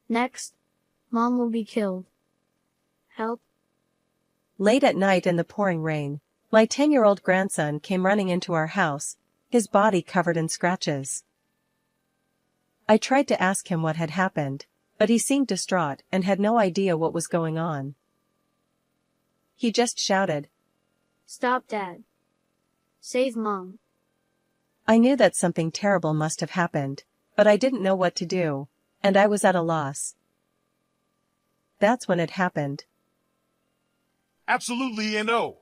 Next, Mom will be killed. Help. Late at night in the pouring rain, my 10-year-old grandson came running into our house, his body covered in scratches. I tried to ask him what had happened, but he seemed distraught and had no idea what was going on. He just shouted, Stop, Dad. Save Mom. I knew that something terrible must have happened, but I didn't know what to do, and I was at a loss. That's when it happened. Absolutely and no.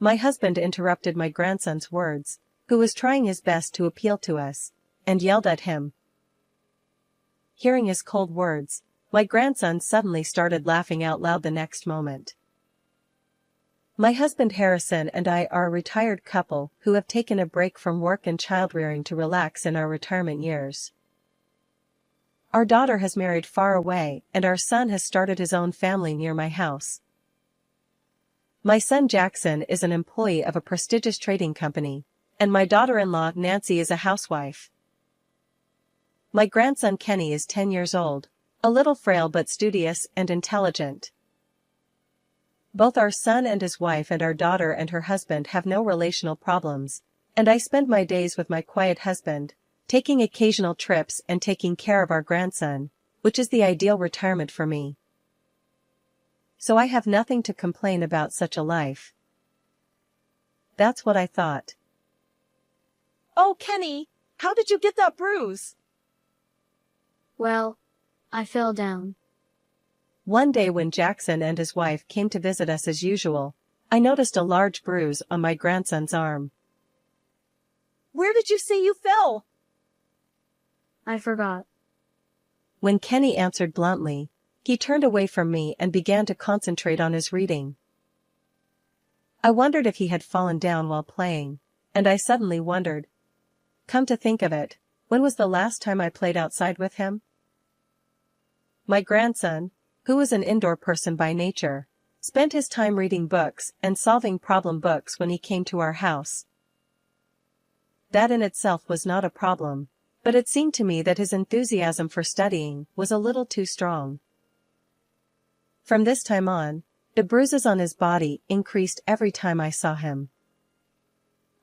My husband interrupted my grandson's words, who was trying his best to appeal to us, and yelled at him. Hearing his cold words, my grandson suddenly started laughing out loud the next moment. My husband Harrison and I are a retired couple who have taken a break from work and childrearing to relax in our retirement years. Our daughter has married far away and our son has started his own family near my house. My son Jackson is an employee of a prestigious trading company, and my daughter-in-law Nancy is a housewife. My grandson Kenny is 10 years old, a little frail but studious and intelligent. Both our son and his wife and our daughter and her husband have no relational problems, and I spend my days with my quiet husband, taking occasional trips and taking care of our grandson, which is the ideal retirement for me. So I have nothing to complain about such a life. That's what I thought. Oh, Kenny, how did you get that bruise? Well, I fell down. One day when Jackson and his wife came to visit us as usual, I noticed a large bruise on my grandson's arm. Where did you say you fell? I forgot. When Kenny answered bluntly, he turned away from me and began to concentrate on his reading. I wondered if he had fallen down while playing, and I suddenly wondered. Come to think of it, when was the last time I played outside with him? My grandson, who was an indoor person by nature, spent his time reading books and solving problem books when he came to our house. That in itself was not a problem, but it seemed to me that his enthusiasm for studying was a little too strong. From this time on, the bruises on his body increased every time I saw him.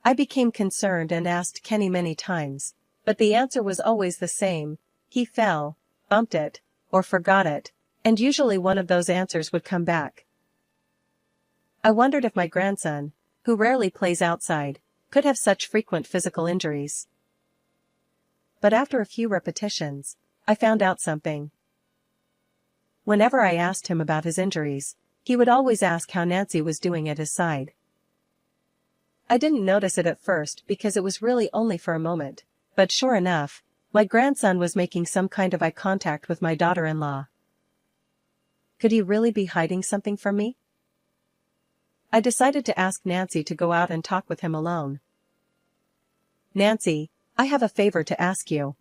I became concerned and asked Kenny many times, but the answer was always the same: he fell, bumped it, or forgot it, and usually one of those answers would come back. I wondered if my grandson, who rarely plays outside, could have such frequent physical injuries. But after a few repetitions, I found out something. Whenever I asked him about his injuries, he would always ask how Nancy was doing at his side. I didn't notice it at first because it was really only for a moment, but sure enough, my grandson was making some kind of eye contact with my daughter-in-law. Could he really be hiding something from me? I decided to ask Nancy to go out and talk with him alone. Nancy, I have a favor to ask you.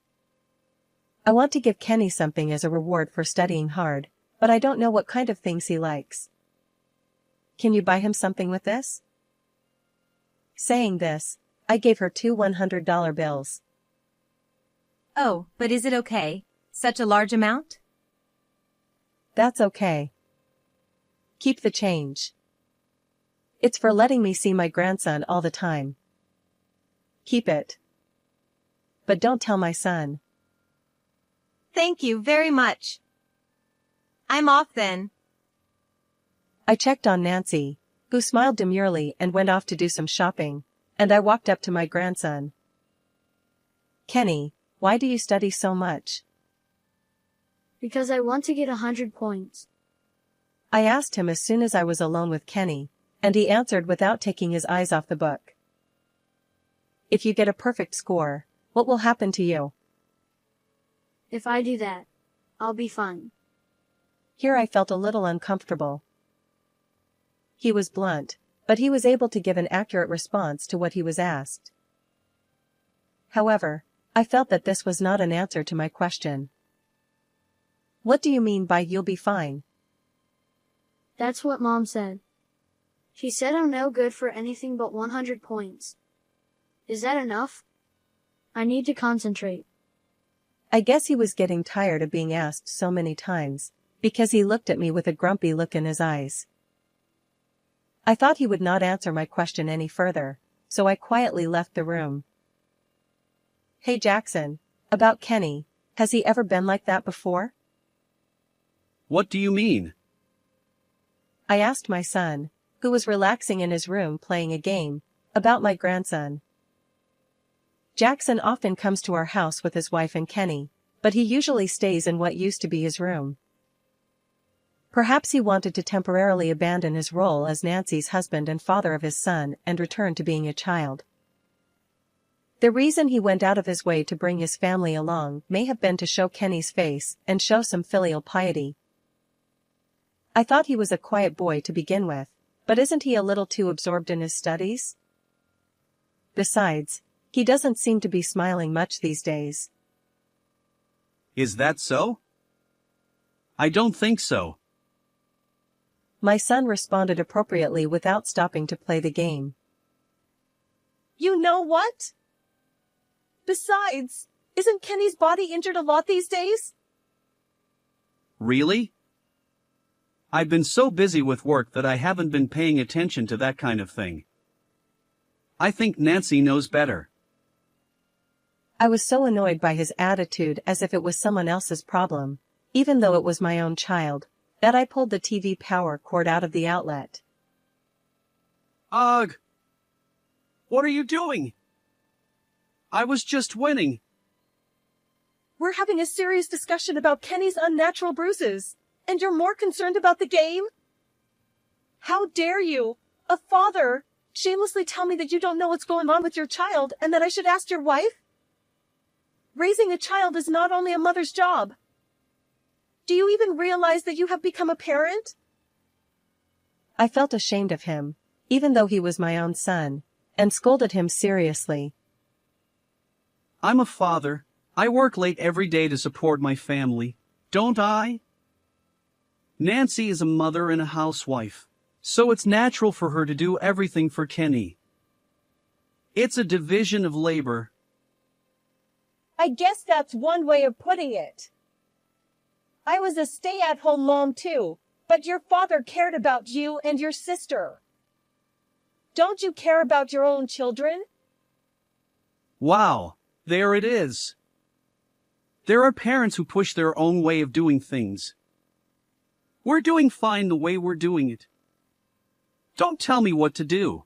I want to give Kenny something as a reward for studying hard, but I don't know what kind of things he likes. Can you buy him something with this? Saying this, I gave her 2 $100 bills. Oh, but is it okay? Such a large amount? That's okay. Keep the change. It's for letting me see my grandson all the time. Keep it. But don't tell my son. Thank you very much. I'm off then. I checked on Nancy, who smiled demurely and went off to do some shopping, and I walked up to my grandson. Kenny, why do you study so much? Because I want to get 100 points. I asked him as soon as I was alone with Kenny, and he answered without taking his eyes off the book. If you get a perfect score, what will happen to you? If I do that, I'll be fine. Here I felt a little uncomfortable. He was blunt, but he was able to give an accurate response to what he was asked. However, I felt that this was not an answer to my question. What do you mean by you'll be fine? That's what Mom said. She said I'm no good for anything but 100 points. Is that enough? I need to concentrate. I guess he was getting tired of being asked so many times, because he looked at me with a grumpy look in his eyes. I thought he would not answer my question any further, so I quietly left the room. Hey Jackson, about Kenny, has he ever been like that before? What do you mean? I asked my son, who was relaxing in his room playing a game, about my grandson. Jackson often comes to our house with his wife and Kenny, but he usually stays in what used to be his room. Perhaps he wanted to temporarily abandon his role as Nancy's husband and father of his son and return to being a child. The reason he went out of his way to bring his family along may have been to show Kenny's face and show some filial piety. I thought he was a quiet boy to begin with, but isn't he a little too absorbed in his studies? Besides, he doesn't seem to be smiling much these days. Is that so? I don't think so. My son responded appropriately without stopping to play the game. You know what? Besides, isn't Kenny's body injured a lot these days? Really? I've been so busy with work that I haven't been paying attention to that kind of thing. I think Nancy knows better. I was so annoyed by his attitude as if it was someone else's problem, even though it was my own child, that I pulled the TV power cord out of the outlet. Ugh! What are you doing? I was just winning. We're having a serious discussion about Kenny's unnatural bruises, and you're more concerned about the game? How dare you, a father, shamelessly tell me that you don't know what's going on with your child and that I should ask your wife? Raising a child is not only a mother's job. Do you even realize that you have become a parent? I felt ashamed of him, even though he was my own son, and scolded him seriously. I'm a father. I work late every day to support my family, don't I? Nancy is a mother and a housewife, so it's natural for her to do everything for Kenny. It's a division of labor. I guess that's one way of putting it. I was a stay-at-home mom too, but your father cared about you and your sister. Don't you care about your own children? Wow, there it is. There are parents who push their own way of doing things. We're doing fine the way we're doing it. Don't tell me what to do.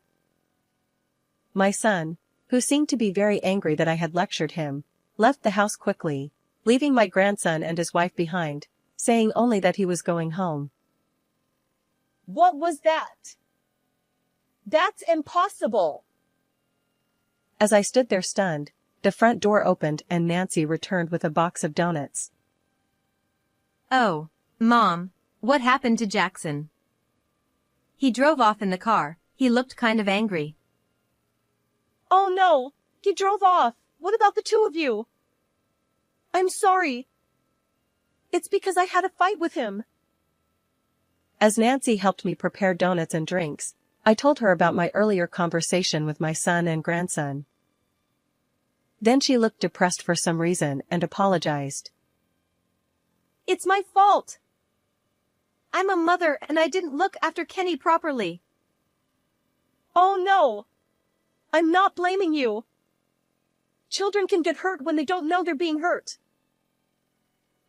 My son, who seemed to be very angry that I had lectured him, left the house quickly, leaving my grandson and his wife behind, saying only that he was going home. What was that? That's impossible. As I stood there stunned, the front door opened and Nancy returned with a box of donuts. Oh, Mom, what happened to Jackson? He drove off in the car. He looked kind of angry. Oh no, he drove off. What about the two of you? I'm sorry. It's because I had a fight with him. As Nancy helped me prepare donuts and drinks, I told her about my earlier conversation with my son and grandson. Then she looked depressed for some reason and apologized. It's my fault. I'm a mother and I didn't look after Kenny properly. Oh no. I'm not blaming you. Children can get hurt when they don't know they're being hurt.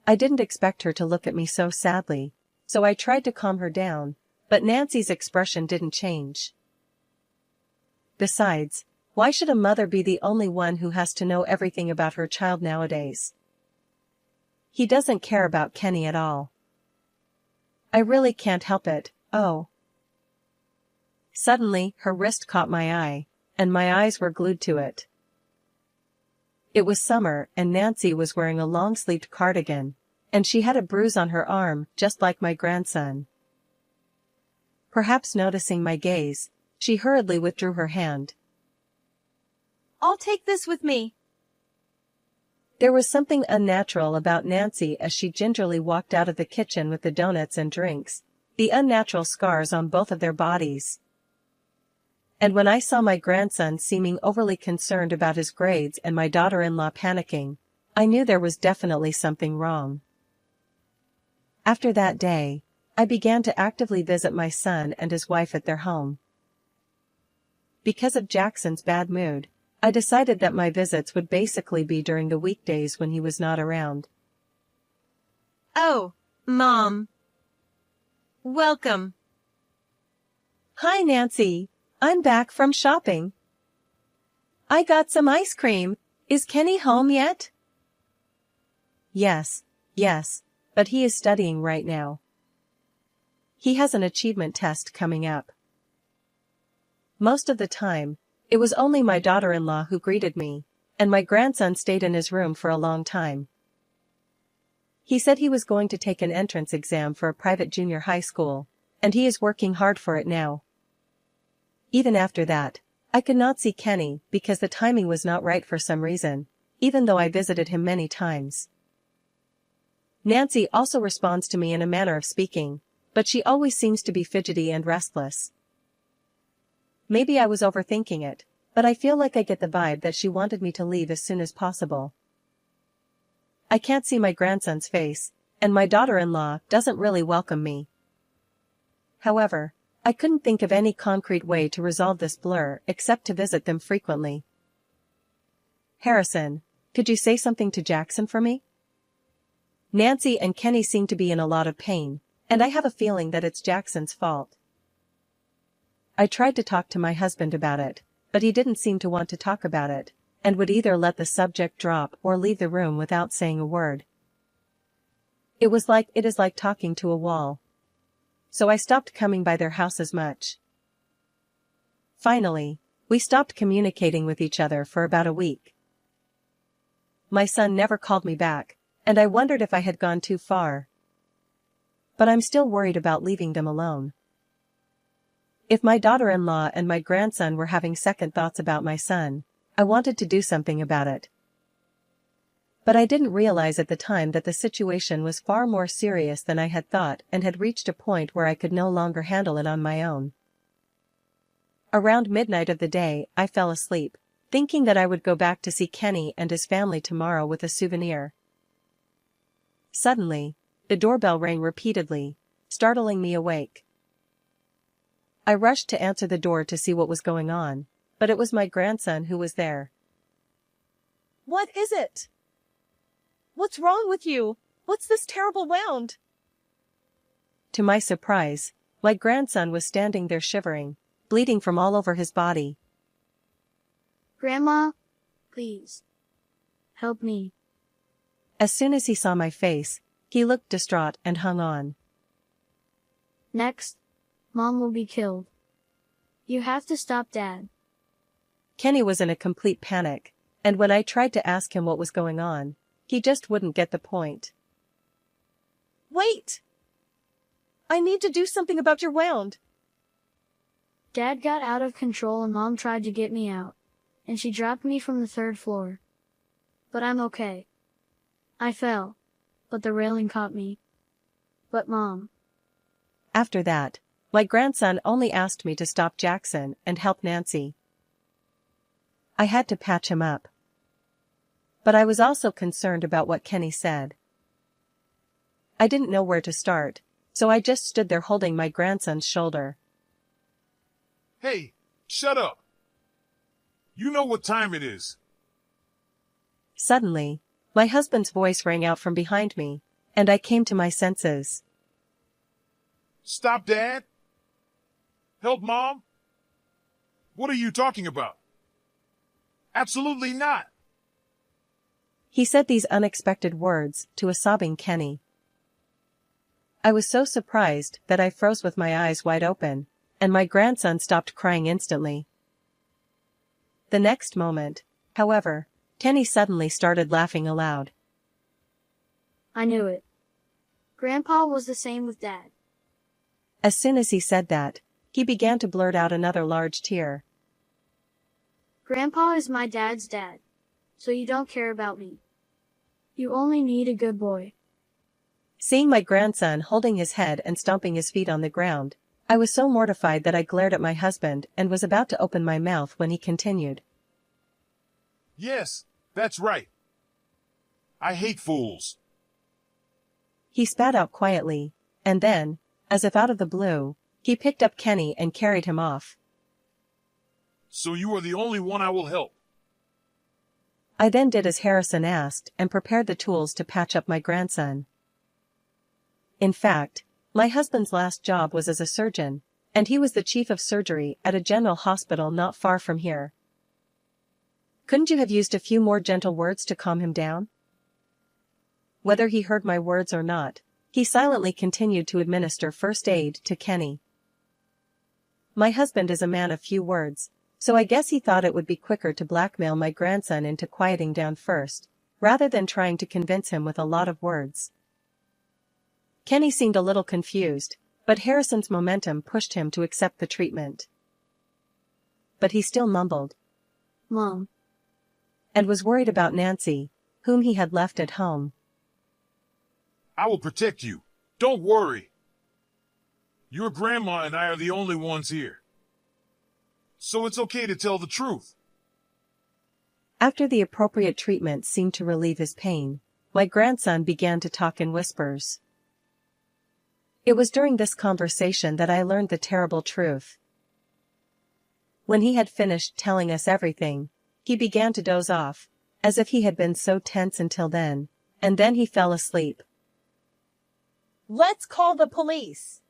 I didn't expect her to look at me so sadly, so I tried to calm her down, but Nancy's expression didn't change. Besides, why should a mother be the only one who has to know everything about her child nowadays? He doesn't care about Kenny at all. I really can't help it, oh. Suddenly, her wrist caught my eye, and my eyes were glued to it. It was summer and Nancy was wearing a long-sleeved cardigan, and she had a bruise on her arm just like my grandson. Perhaps noticing my gaze, she hurriedly withdrew her hand. I'll take this with me. There was something unnatural about Nancy as she gingerly walked out of the kitchen with the donuts and drinks, the unnatural scars on both of their bodies. And when I saw my grandson seeming overly concerned about his grades and my daughter-in-law panicking, I knew there was definitely something wrong. After that day, I began to actively visit my son and his wife at their home. Because of Jackson's bad mood, I decided that my visits would basically be during the weekdays when he was not around. Oh, Mom. Welcome. Hi, Nancy. I'm back from shopping. I got some ice cream. Is Kenny home yet? Yes, but he is studying right now. He has an achievement test coming up. Most of the time, it was only my daughter-in-law who greeted me, and my grandson stayed in his room for a long time. He said he was going to take an entrance exam for a private junior high school, and he is working hard for it now. Even after that, I could not see Kenny because the timing was not right for some reason, even though I visited him many times. Nancy also responds to me in a manner of speaking, but she always seems to be fidgety and restless. Maybe I was overthinking it, but I feel like I get the vibe that she wanted me to leave as soon as possible. I can't see my grandson's face, and my daughter-in-law doesn't really welcome me. However, I couldn't think of any concrete way to resolve this blur except to visit them frequently. Harrison, could you say something to Jackson for me? Nancy and Kenny seem to be in a lot of pain, and I have a feeling that it's Jackson's fault. I tried to talk to my husband about it, but he didn't seem to want to talk about it, and would either let the subject drop or leave the room without saying a word. It is like talking to a wall. So I stopped coming by their house as much. Finally, we stopped communicating with each other for about a week. My son never called me back, and I wondered if I had gone too far. But I'm still worried about leaving them alone. If my daughter-in-law and my grandson were having second thoughts about my son, I wanted to do something about it. But I didn't realize at the time that the situation was far more serious than I had thought and had reached a point where I could no longer handle it on my own. Around midnight of the day, I fell asleep, thinking that I would go back to see Kenny and his family tomorrow with a souvenir. Suddenly, the doorbell rang repeatedly, startling me awake. I rushed to answer the door to see what was going on, but it was my grandson who was there. What is it? What's wrong with you? What's this terrible wound? To my surprise, my grandson was standing there shivering, bleeding from all over his body. Grandma, please, help me. As soon as he saw my face, he looked distraught and hung on. Next, Mom will be killed. You have to stop Dad. Kenny was in a complete panic, and when I tried to ask him what was going on, he just wouldn't get the point. Wait! I need to do something about your wound. Dad got out of control and Mom tried to get me out, and she dropped me from the 3rd floor. But I'm okay. I fell, but the railing caught me. But Mom. After that, my grandson only asked me to stop Jackson and help Nancy. I had to patch him up. But I was also concerned about what Kenny said. I didn't know where to start, so I just stood there holding my grandson's shoulder. Hey, shut up. You know what time it is. Suddenly, my husband's voice rang out from behind me, and I came to my senses. Stop, Dad. Help, Mom. What are you talking about? Absolutely not. He said these unexpected words to a sobbing Kenny. I was so surprised that I froze with my eyes wide open, and my grandson stopped crying instantly. The next moment, however, Kenny suddenly started laughing aloud. I knew it. Grandpa was the same with Dad. As soon as he said that, he began to blurt out another large tear. Grandpa is my dad's dad, so you don't care about me. You only need a good boy. Seeing my grandson holding his head and stomping his feet on the ground, I was so mortified that I glared at my husband and was about to open my mouth when he continued. Yes, that's right. I hate fools. He spat out quietly, and then, as if out of the blue, he picked up Kenny and carried him off. So you are the only one I will help. I then did as Harrison asked and prepared the tools to patch up my grandson. In fact, my husband's last job was as a surgeon, and he was the chief of surgery at a general hospital not far from here. Couldn't you have used a few more gentle words to calm him down? Whether he heard my words or not, he silently continued to administer first aid to Kenny. My husband is a man of few words, so I guess he thought it would be quicker to blackmail my grandson into quieting down first, rather than trying to convince him with a lot of words. Kenny seemed a little confused, but Harrison's momentum pushed him to accept the treatment. But he still mumbled, Mom. and was worried about Nancy, whom he had left at home. I will protect you. Don't worry. Your grandma and I are the only ones here. So it's okay to tell the truth. After the appropriate treatment seemed to relieve his pain, my grandson began to talk in whispers. It was during this conversation that I learned the terrible truth. When he had finished telling us everything, he began to doze off, as if he had been so tense until then, and then he fell asleep. Let's call the police.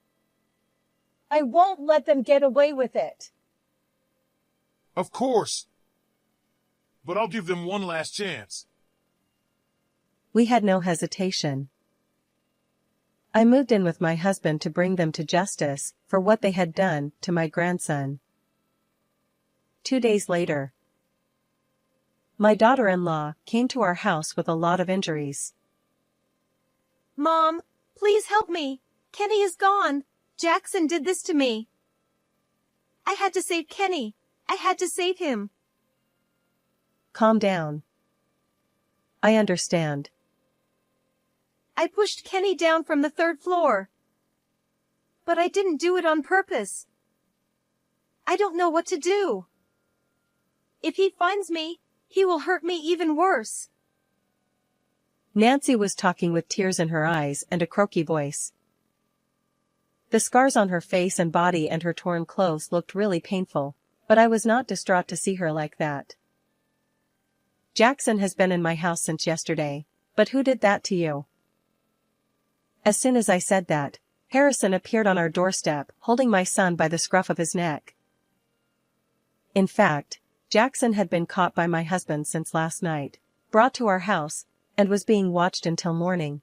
I won't let them get away with it. Of course. But I'll give them one last chance. We had no hesitation. I moved in with my husband to bring them to justice for what they had done to my grandson. 2 days later, my daughter-in-law came to our house with a lot of injuries. Mom, please help me. Kenny is gone. Jackson did this to me. I had to save Kenny. I had to save him. Calm down. I understand. I pushed Kenny down from the 3rd floor. But I didn't do it on purpose. I don't know what to do. If he finds me, he will hurt me even worse. Nancy was talking with tears in her eyes and a croaky voice. The scars on her face and body and her torn clothes looked really painful, but I was not distraught to see her like that. Jackson has been in my house since yesterday, but who did that to you? As soon as I said that, Harrison appeared on our doorstep, holding my son by the scruff of his neck. In fact, Jackson had been caught by my husband since last night, brought to our house, and was being watched until morning.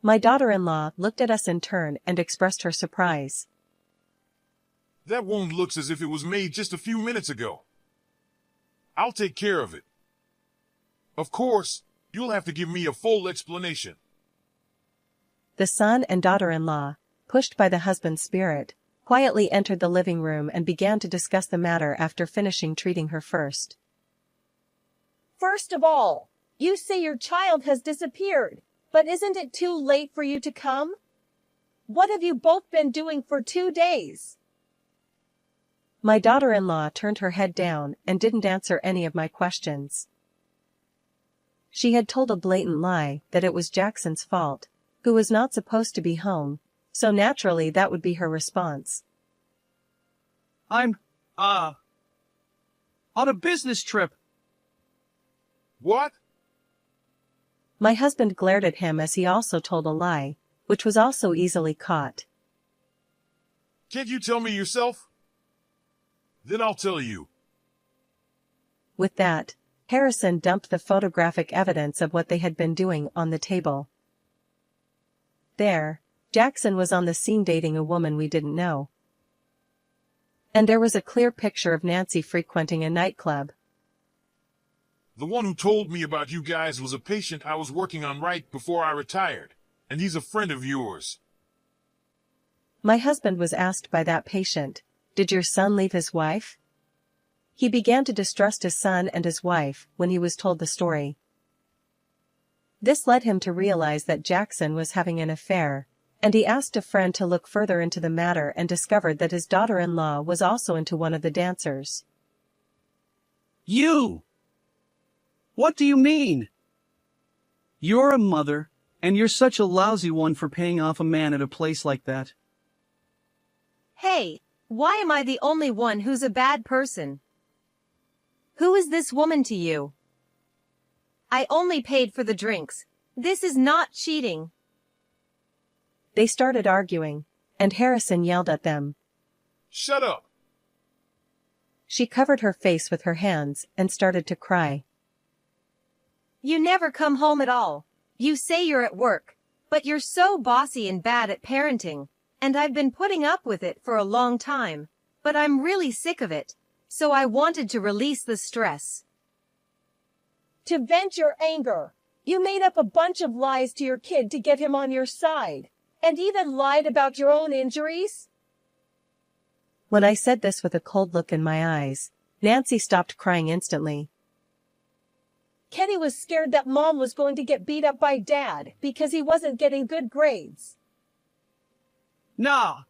My daughter-in-law looked at us in turn and expressed her surprise. That wound looks as if it was made just a few minutes ago. I'll take care of it. Of course, you'll have to give me a full explanation. The son and daughter-in-law, pushed by the husband's spirit, quietly entered the living room and began to discuss the matter after finishing treating her first. First of all, you say your child has disappeared, but isn't it too late for you to come? What have you both been doing for 2 days? My daughter-in-law turned her head down and didn't answer any of my questions. She had told a blatant lie that it was Jackson's fault, who was not supposed to be home, so naturally that would be her response. I'm, on a business trip. What? My husband glared at him as he also told a lie, which was also easily caught. Can't you tell me yourself? Then I'll tell you. With that, Harrison dumped the photographic evidence of what they had been doing on the table. There, Jackson was on the scene dating a woman we didn't know. And there was a clear picture of Nancy frequenting a nightclub. The one who told me about you guys was a patient I was working on right before I retired, and he's a friend of yours. My husband was asked by that patient, "Did your son leave his wife?" He began to distrust his son and his wife when he was told the story. This led him to realize that Jackson was having an affair, and he asked a friend to look further into the matter and discovered that his daughter-in-law was also into one of the dancers. You! What do you mean? You're a mother, and you're such a lousy one for paying off a man at a place like that. Hey, why am I the only one who's a bad person? Who is this woman to you? I only paid for the drinks. This is not cheating. They started arguing, and Harrison yelled at them. Shut up. She covered her face with her hands and started to cry. You never come home at all. You say you're at work, but you're so bossy and bad at parenting, and I've been putting up with it for a long time, but I'm really sick of it, so I wanted to release the stress. To vent your anger, you made up a bunch of lies to your kid to get him on your side, and even lied about your own injuries? When I said this with a cold look in my eyes, Nancy stopped crying instantly. Kenny was scared that Mom was going to get beat up by Dad because he wasn't getting good grades. Nah.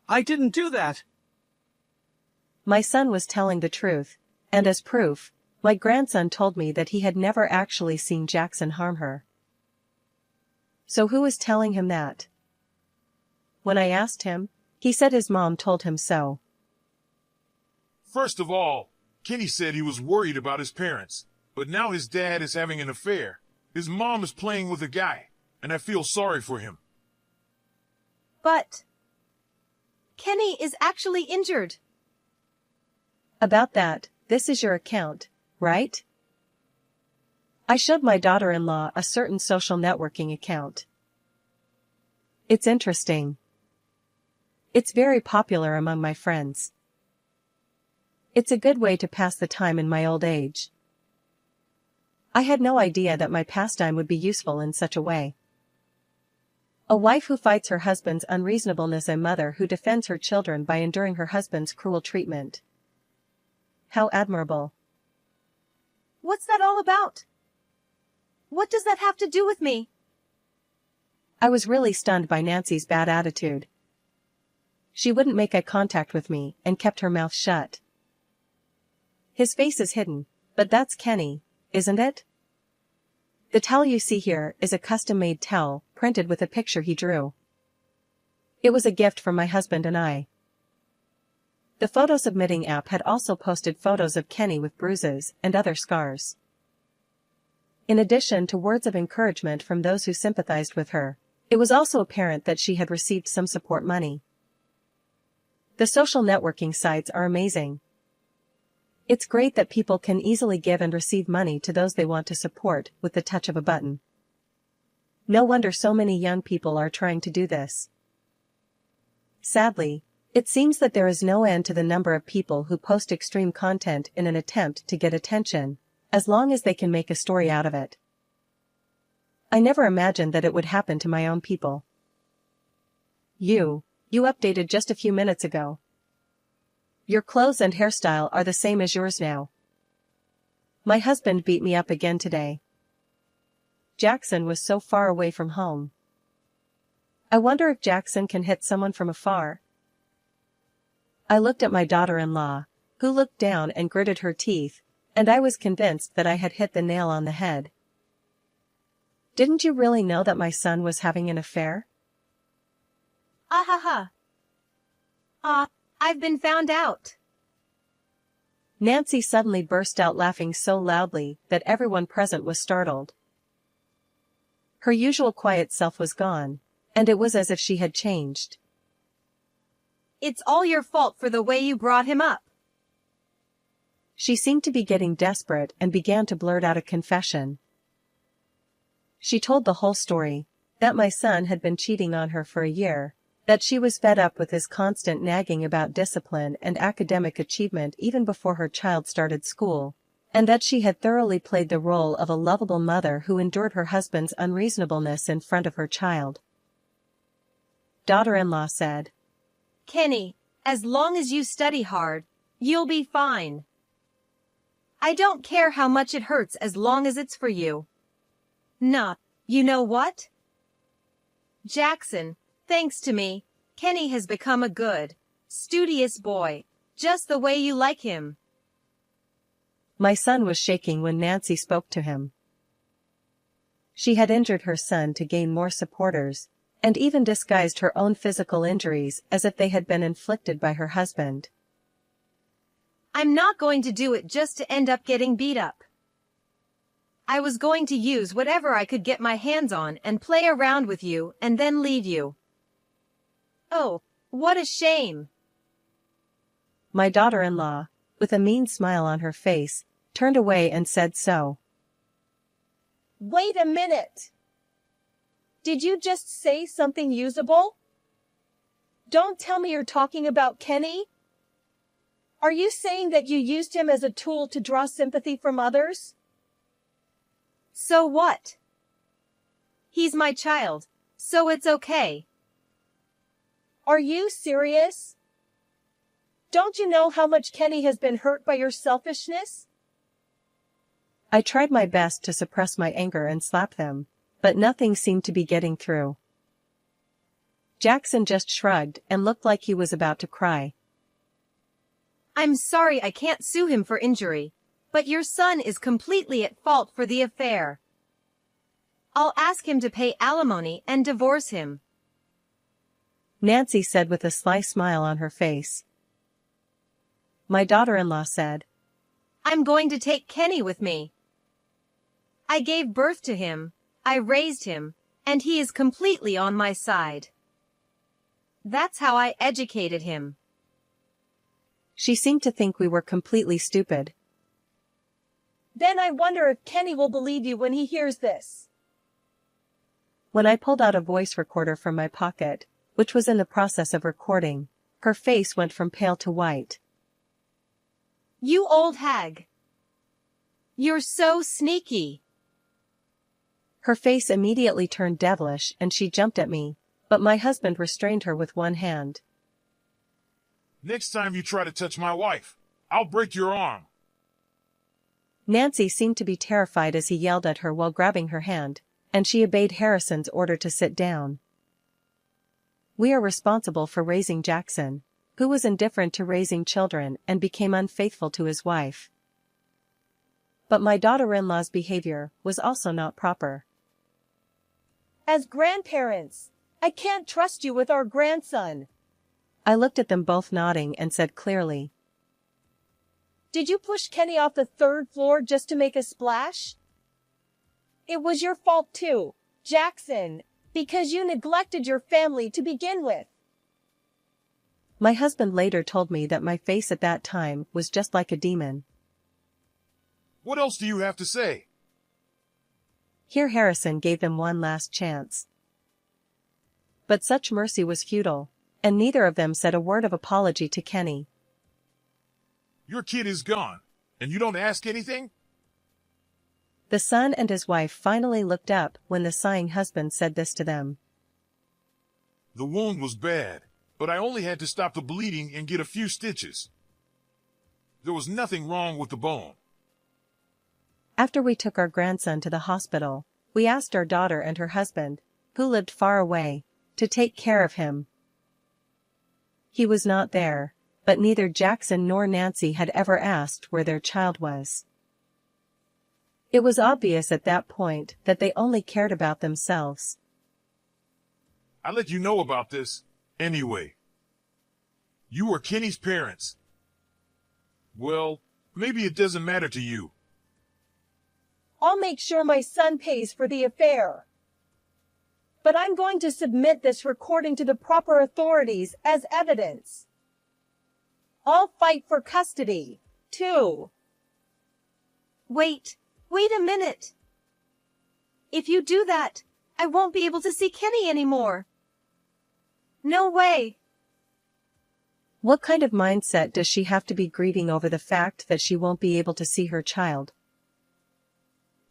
I didn't do that. My son was telling the truth, and as proof, my grandson told me that he had never actually seen Jackson harm her. So who was telling him that? When I asked him, he said his mom told him so. First of all, Kenny said he was worried about his parents, but now his dad is having an affair. His mom is playing with a guy, and I feel sorry for him. But Kenny is actually injured. About that, this is your account, right? I showed my daughter-in-law a certain social networking account. It's interesting. It's very popular among my friends. It's a good way to pass the time in my old age. I had no idea that my pastime would be useful in such a way. A wife who fights her husband's unreasonableness, a mother who defends her children by enduring her husband's cruel treatment. How admirable. What's that all about? What does that have to do with me? I was really stunned by Nancy's bad attitude. She wouldn't make eye contact with me and kept her mouth shut. His face is hidden, but that's Kenny, isn't it? The towel you see here is a custom-made towel, printed with a picture he drew. It was a gift from my husband and I. The photo submitting app had also posted photos of Kenny with bruises and other scars. In addition to words of encouragement from those who sympathized with her, it was also apparent that she had received some support money. The social networking sites are amazing. It's great that people can easily give and receive money to those they want to support with the touch of a button. No wonder so many young people are trying to do this. Sadly, it seems that there is no end to the number of people who post extreme content in an attempt to get attention, as long as they can make a story out of it. I never imagined that it would happen to my own people. You updated just a few minutes ago. Your clothes and hairstyle are the same as yours now. My husband beat me up again today. Jackson was so far away from home. I wonder if Jackson can hit someone from afar. I looked at my daughter-in-law, who looked down and gritted her teeth, and I was convinced that I had hit the nail on the head. Didn't you really know that my son was having an affair? Ah ha ha. I've been found out. Nancy suddenly burst out laughing so loudly that everyone present was startled. Her usual quiet self was gone, and it was as if she had changed. It's all your fault for the way you brought him up. She seemed to be getting desperate and began to blurt out a confession. She told the whole story, that my son had been cheating on her for a year, that she was fed up with his constant nagging about discipline and academic achievement even before her child started school, and that she had thoroughly played the role of a lovable mother who endured her husband's unreasonableness in front of her child. Daughter-in-law said, Kenny, as long as you study hard, you'll be fine. I don't care how much it hurts as long as it's for you. Nah, you know what? Jackson, thanks to me, Kenny has become a good, studious boy, just the way you like him. My son was shaking when Nancy spoke to him. She had injured her son to gain more supporters, and even disguised her own physical injuries as if they had been inflicted by her husband. I'm not going to do it just to end up getting beat up. I was going to use whatever I could get my hands on and play around with you and then leave you. Oh, what a shame. My daughter-in-law, with a mean smile on her face, turned away and said so. Wait a minute. Did you just say something usable? Don't tell me you're talking about Kenny. Are you saying that you used him as a tool to draw sympathy from others? So what? He's my child, so it's okay. Are you serious? Don't you know how much Kenny has been hurt by your selfishness? I tried my best to suppress my anger and slap them, but nothing seemed to be getting through. Jackson just shrugged and looked like he was about to cry. I'm sorry I can't sue him for injury, but your son is completely at fault for the affair. I'll ask him to pay alimony and divorce him. Nancy said with a sly smile on her face. My daughter-in-law said, I'm going to take Kenny with me. I gave birth to him, I raised him, and he is completely on my side. That's how I educated him. She seemed to think we were completely stupid. Then I wonder if Kenny will believe you when he hears this. When I pulled out a voice recorder from my pocket, which was in the process of recording, her face went from pale to white. You old hag. You're so sneaky. Her face immediately turned devilish and she jumped at me, but my husband restrained her with one hand. Next time you try to touch my wife, I'll break your arm. Nancy seemed to be terrified as he yelled at her while grabbing her hand, and she obeyed Harrison's order to sit down. We are responsible for raising Jackson, who was indifferent to raising children and became unfaithful to his wife. But my daughter-in-law's behavior was also not proper. As grandparents, I can't trust you with our grandson. I looked at them both nodding and said clearly, Did you push Kenny off the 3rd floor just to make a splash? It was your fault too, Jackson, because you neglected your family to begin with. My husband later told me that my face at that time was just like a demon. What else do you have to say? Here Harrison gave them one last chance. But such mercy was futile, and neither of them said a word of apology to Kenny. Your kid is gone, and you don't ask anything? The son and his wife finally looked up when the sighing husband said this to them. The wound was bad, but I only had to stop the bleeding and get a few stitches. There was nothing wrong with the bone. After we took our grandson to the hospital, we asked our daughter and her husband, who lived far away, to take care of him. He was not there, but neither Jackson nor Nancy had ever asked where their child was. It was obvious at that point that they only cared about themselves. I let you know about this, anyway. You were Kenny's parents. Well, maybe it doesn't matter to you. I'll make sure my son pays for the affair. But I'm going to submit this recording to the proper authorities as evidence. I'll fight for custody, too. Wait a minute. If you do that, I won't be able to see Kenny anymore. No way. What kind of mindset does she have to be grieving over the fact that she won't be able to see her child?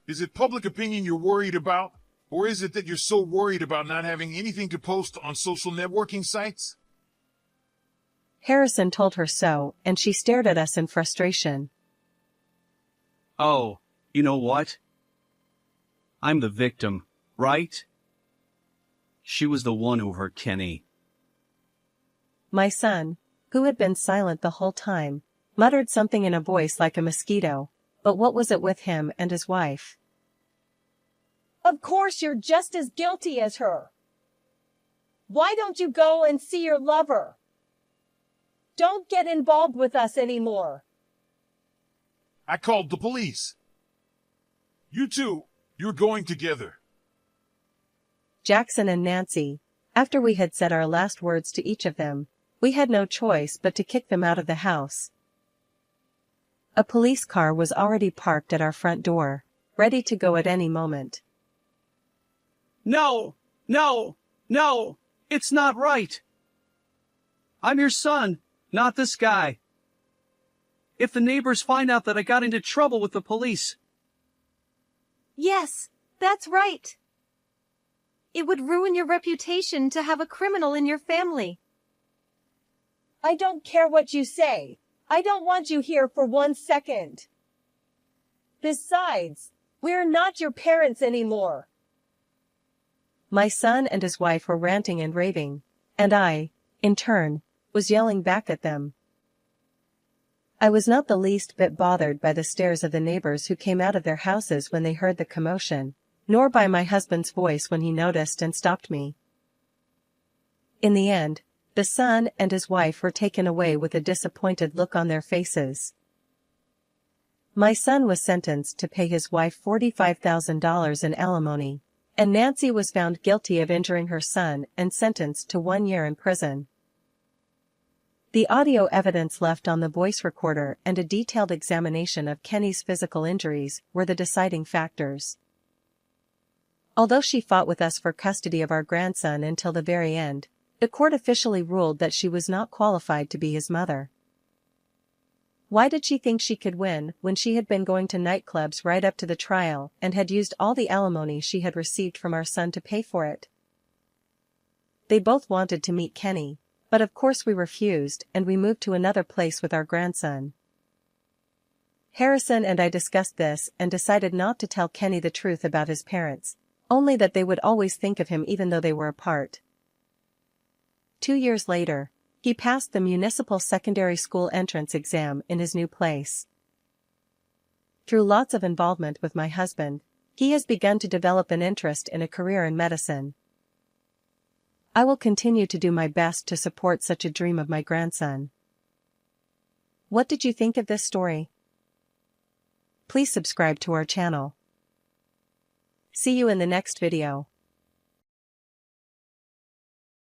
Is it public opinion you're worried about? Or is it that you're so worried about not having anything to post on social networking sites? Harrison told her so, and she stared at us in frustration. Oh, you know what? I'm the victim, right? She was the one who hurt Kenny. My son, who had been silent the whole time, muttered something in a voice like a mosquito, but what was it with him and his wife? Of course you're just as guilty as her. Why don't you go and see your lover? Don't get involved with us anymore. I called the police. You two, you're going together. Jackson and Nancy, after we had said our last words to each of them, we had no choice but to kick them out of the house. A police car was already parked at our front door, ready to go at any moment. No, no, no, it's not right. I'm your son, not this guy. If the neighbors find out that I got into trouble with the police. Yes, that's right. It would ruin your reputation to have a criminal in your family. I don't care what you say. I don't want you here for 1 second. Besides, we're not your parents anymore. My son and his wife were ranting and raving, and I, in turn, was yelling back at them. I was not the least bit bothered by the stares of the neighbors who came out of their houses when they heard the commotion, nor by my husband's voice when he noticed and stopped me. In the end, the son and his wife were taken away with a disappointed look on their faces. My son was sentenced to pay his wife $45,000 in alimony, and Nancy was found guilty of injuring her son and sentenced to 1 year in prison. The audio evidence left on the voice recorder and a detailed examination of Kenny's physical injuries were the deciding factors. Although she fought with us for custody of our grandson until the very end, the court officially ruled that she was not qualified to be his mother. Why did she think she could win when she had been going to nightclubs right up to the trial and had used all the alimony she had received from our son to pay for it? They both wanted to meet Kenny, but of course we refused and we moved to another place with our grandson. Harrison and I discussed this and decided not to tell Kenny the truth about his parents, only that they would always think of him even though they were apart. 2 years later, he passed the municipal secondary school entrance exam in his new place. Through lots of involvement with my husband, he has begun to develop an interest in a career in medicine. I will continue to do my best to support such a dream of my grandson. What did you think of this story? Please subscribe to our channel. See you in the next video.